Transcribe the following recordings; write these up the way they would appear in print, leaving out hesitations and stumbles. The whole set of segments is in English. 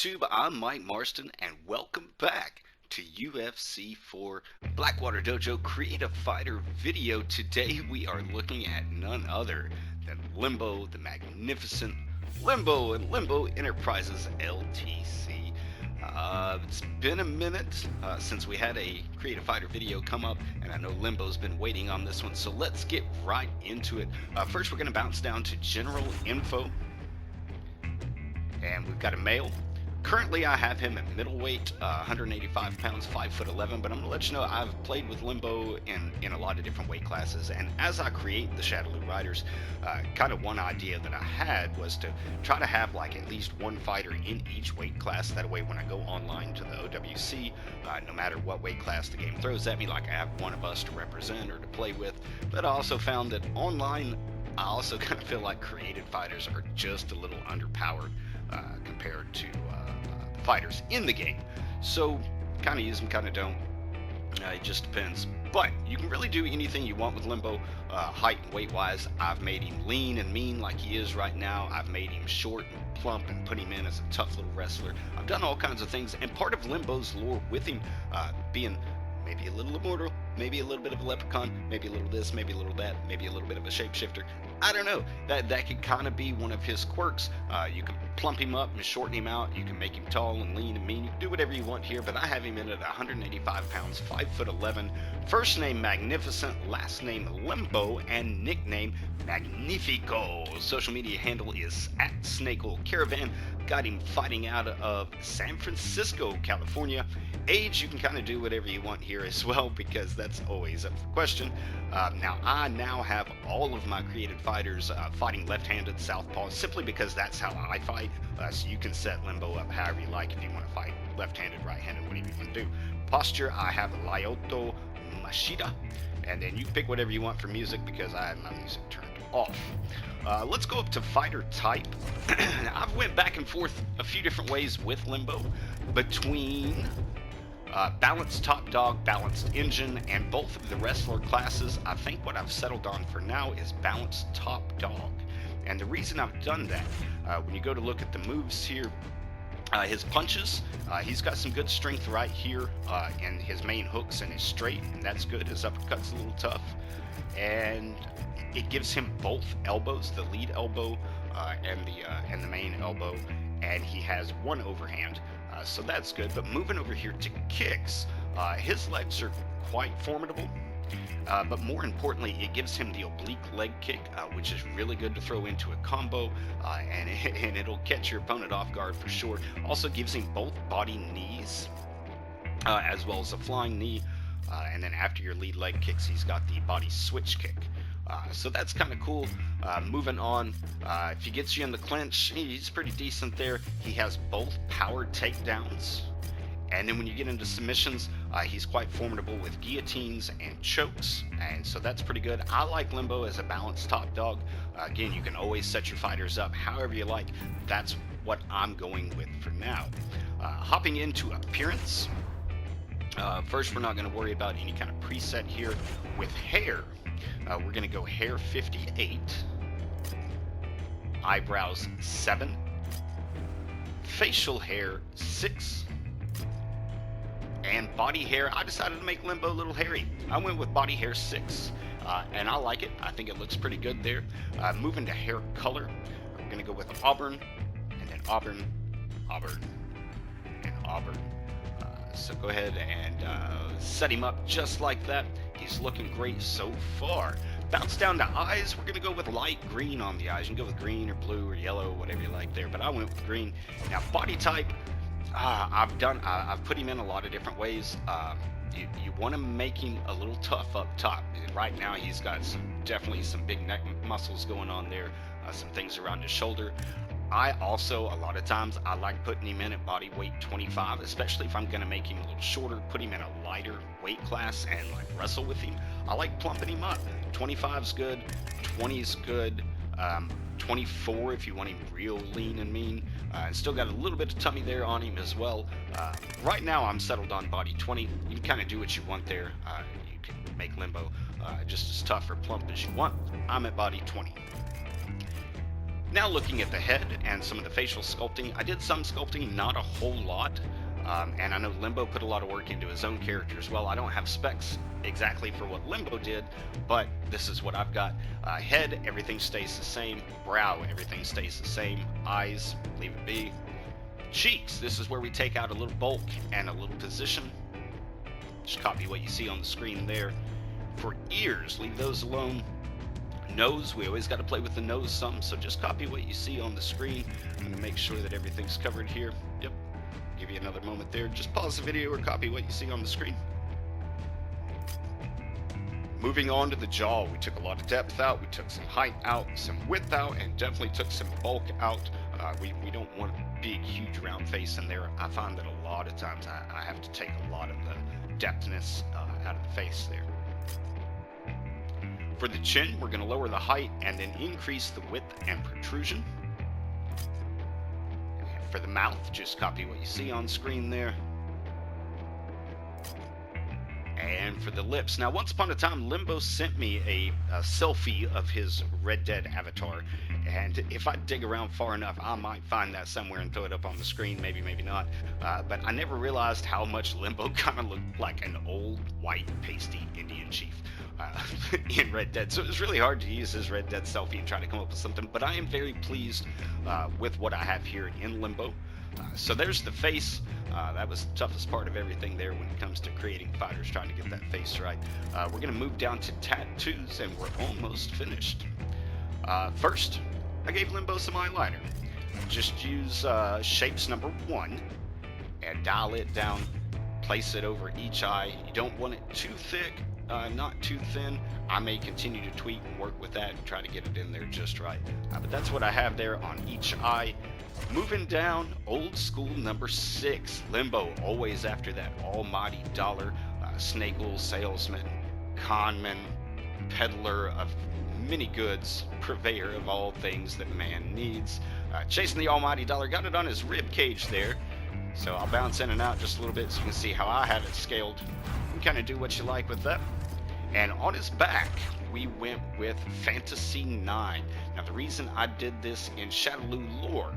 YouTube? I'm Mike Marston, and welcome back to UFC4 Blackwater Dojo Creative Fighter video. Today we are looking at none other than Limbo, the magnificent Limbo and Limbo Enterprises LTC. It's been a minute since we had a Creative Fighter video come up, and I know Limbo's been waiting on this one, so let's get right into it. First, we're going to bounce down to general info. And we've got a male. Currently, I have him at middleweight, 185 pounds, 5'11", but I'm going to let you know I've played with Limbo in a lot of different weight classes, and as I create the Shadaloo Riders, kind of one idea that I had was to try to have like at least one fighter in each weight class. That way when I go online to the OWC, no matter what weight class the game throws at me, like I have one of us to represent or to play with. But I also found that online, I also kind of feel like created fighters are just a little underpowered compared to fighters in the game. So kind of use them, kind of don't. It just depends. But you can really do anything you want with Limbo, height and weight wise. I've made him lean and mean like he is right now. I've made him short and plump and put him in as a tough little wrestler. I've done all kinds of things, and part of Limbo's lore with him being maybe a little immortal, maybe a little bit of a leprechaun, maybe a little this, maybe a little that, maybe a little bit of a shapeshifter. I don't know. That could kind of be one of his quirks. You can plump him up and shorten him out. You can make him tall and lean and mean. You can do whatever you want here, but I have him in at 185 pounds, 5'11". First name Magnificent, last name Limbo, and nickname Magnifico. Social media handle is @SnakeOilCaravan. Got him fighting out of San Francisco, California. Age, you can kind of do whatever you want here as well, because that's always up for question. Now, I now have all of my created fighters fighting left-handed southpaw, simply because that's how I fight. So you can set Limbo up however you like if you want to fight left-handed, right-handed, whatever you want to do. Posture, I have Lyoto Mashida, and then you can pick whatever you want for music because I have my music turned off. Let's go up to fighter type. I've went back and forth a few different ways with Limbo between balanced top dog, balanced engine, and both of the wrestler classes. I think what I've settled on for now is balanced top dog. And the reason I've done that, when you go to look at the moves here, his punches, he's got some good strength right here, and his main hooks and his straight, and that's good. His uppercut's a little tough, and it gives him both elbows, the lead elbow and the main elbow, and he has one overhand, so that's good. But moving over here to kicks, his legs are quite formidable. But more importantly, it gives him the oblique leg kick, which is really good to throw into a combo, and it'll catch your opponent off guard for sure. Also gives him both body knees, as well as a flying knee, and then after your lead leg kicks, he's got the body switch kick. So that's kind of cool. Moving on, if he gets you in the clinch, he's pretty decent there. He has both powered takedowns. And then when you get into submissions, he's quite formidable with guillotines and chokes, and so that's pretty good. I like Limbo as a balanced top dog. Again, you can always set your fighters up however you like. That's what I'm going with for now. Hopping into appearance. First, we're not going to worry about any kind of preset here. With hair, we're going to go hair 58, eyebrows 7, facial hair 6, and body hair, I decided to make Limbo a little hairy. I went with body hair 6, and I like it. I think it looks pretty good there. Moving to hair color, we're going to go with auburn, and then auburn, auburn, and auburn. So go ahead and set him up just like that. He's looking great so far. Bounce down to eyes. We're going to go with light green on the eyes. You can go with green or blue or yellow, whatever you like there, but I went with green. Now, body type, I've put him in a lot of different ways. You want to make him a little tough up top. Right now, he's got definitely some big neck muscles going on there, some things around his shoulder. I also, a lot of times, I like putting him in at body weight 25, especially if I'm going to make him a little shorter, put him in a lighter weight class and like wrestle with him. I like plumping him up. 25's good, 20's good, 24 if you want him real lean and mean. And still got a little bit of tummy there on him as well. Right now I'm settled on body 20. You can kind of do what you want there. You can make Limbo just as tough or plump as you want. I'm at body 20. Now looking at the head and some of the facial sculpting, I did some sculpting, not a whole lot. And I know Limbo put a lot of work into his own character as well. I don't have specs exactly for what Limbo did, but this is what I've got. Head, everything stays the same. Brow, everything stays the same. Eyes, leave it be. Cheeks, this is where we take out a little bulk and a little position. Just copy what you see on the screen there. For ears, leave those alone. Nose, we always got to play with the nose some, so just copy what you see on the screen. I'm going to make sure that everything's covered here. Yep. Give you another moment there. Just pause the video or copy what you see on the screen. Moving on to the jaw, we took a lot of depth out, we took some height out, some width out, and definitely took some bulk out. We don't want a big, huge round face in there. I find that a lot of times I have to take a lot of the depthness out of the face there. For the chin, we're going to lower the height and then increase the width and protrusion. For the mouth, just copy what you see on screen there. And for the lips, now once upon a time, Limbo sent me a selfie of his Red Dead avatar, and if I dig around far enough, I might find that somewhere and throw it up on the screen, maybe not, but I never realized how much Limbo kind of looked like an old, white, pasty Indian chief in Red Dead, so it was really hard to use his Red Dead selfie and try to come up with something, but I am very pleased with what I have here in Limbo. So there's the face. That was the toughest part of everything there when it comes to creating fighters, trying to get that face right. We're going to move down to tattoos, and we're almost finished. First, I gave Limbo some eyeliner. Just use shapes number 1 and dial it down. Place it over each eye. You don't want it too thick, not too thin. I may continue to tweak and work with that and try to get it in there just right. But that's what I have there on each eye. Moving down, old school number 6, Limbo, always after that almighty dollar, snake oil salesman, conman, peddler of many goods, purveyor of all things that man needs. Chasing the almighty dollar, got it on his rib cage there. So I'll bounce in and out just a little bit so you can see how I have it scaled. You can kind of do what you like with that. And on his back, we went with Fantasy 9. Now the reason I did this in Shadaloo lore,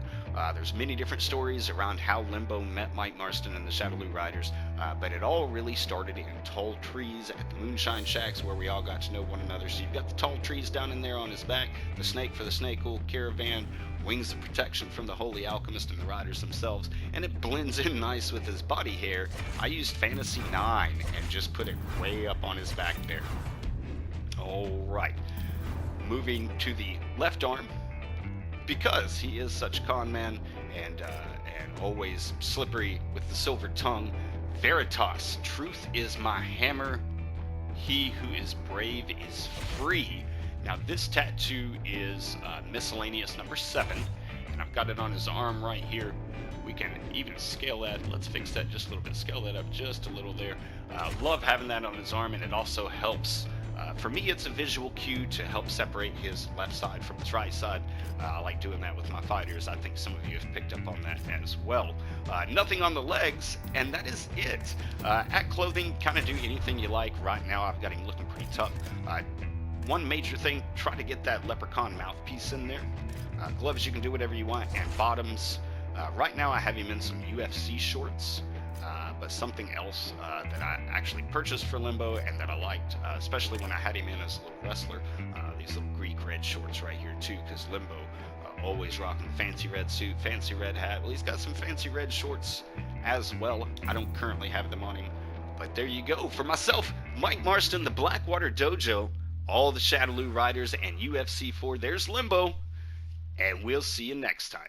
there's many different stories around how Limbo met Mike Marston and the Shadaloo Riders, but it all really started in tall trees at the Moonshine Shacks where we all got to know one another. So you've got the tall trees down in there on his back, the snake for the snake oil caravan, wings of protection from the Holy Alchemist and the Riders themselves, and it blends in nice with his body hair. I used Fantasy 9 and just put it way up on his back there. Alright, moving to the left arm, because he is such a con man and always slippery with the silver tongue, Veritas, truth is my hammer, he who is brave is free. Now this tattoo is miscellaneous number 7, and I've got it on his arm right here. We can even scale that. Let's fix that just a little bit. Scale that up just a little there. Love having that on his arm, and it also helps. For me, it's a visual cue to help separate his left side from his right side. I like doing that with my fighters. I think some of you have picked up on that as well. Nothing on the legs, and that is it. At clothing, kind of do anything you like. Right now, I've got him looking pretty tough. One major thing, try to get that leprechaun mouthpiece in there. Gloves, you can do whatever you want. And bottoms, right now I have him in some UFC shorts, but something else that I actually purchased for Limbo and that I liked, especially when I had him in as a little wrestler, these little Greek red shorts right here too, because Limbo always rocking fancy red suit, fancy red hat. Well, he's got some fancy red shorts as well. I don't currently have them on him, but there you go. For myself, Mike Marston, the Blackwater Dojo, all the Shadaloo Riders, and UFC4, there's Limbo, and we'll see you next time.